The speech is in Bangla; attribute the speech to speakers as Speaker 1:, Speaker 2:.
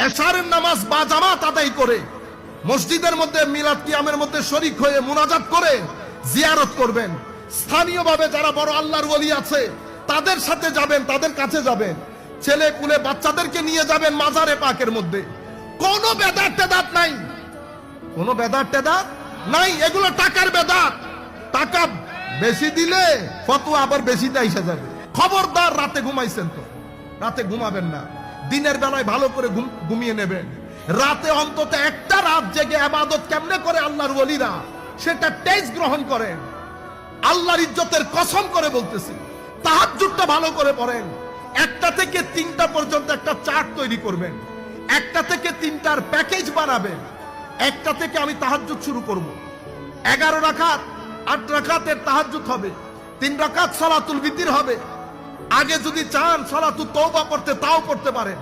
Speaker 1: এশারের নামাজ বা জামাত আদায় করে মসজিদের মধ্যে মিলাদ কিয়ামের মধ্যে শরীক হয়ে মুনাজাত করে জিয়ারত করবেন। স্থানীয়ভাবে যারা বড় আল্লাহর ওলি আছে তাদের সাথে যাবেন, তাদের কাছে যাবেন, ছেলে পুলে বাচ্চাদেরকে নিয়ে যাবেন মাজারে পাকের মধ্যে। কোনো বেদাত টেদাত নাই, কোনো বেদাত টেদাত নাই। এগুলো টাকার বেদাত। টাকা বেশি দিলে ফতোয়া আবার বেশিতে এসে যাবে। খবরদার, রাতে ঘুমাইছেন তো রাতে ঘুমাবেন না, দিনের বেলায় ভালো করে ঘুমিয়ে নেবেন। রাতে অন্তত একটা রাত জেগে ইবাদত কেমনে করে আল্লাহর ওলিরা সেটা টেস্ট গ্রহণ করেন। আল্লাহর ইজ্জতের কসম করে বলতেছি, তাহাজ্জুদটা ভালো করে পড়েন। 1টা থেকে 3টা পর্যন্ত একটা চার্ট তৈরি করবেন, 1টা থেকে 3টার প্যাকেজ বানাবেন। 1টা থেকে আমি তাহাজ্জুদ শুরু করব, 11 রাকাত 8 রাকাতের তাহাজ্জুদ হবে, 3 রাকাত সালাতুল বিতির হবে। আগে যদি চান সালাতুত তওবা পড়তে তাও পড়তে পারেন।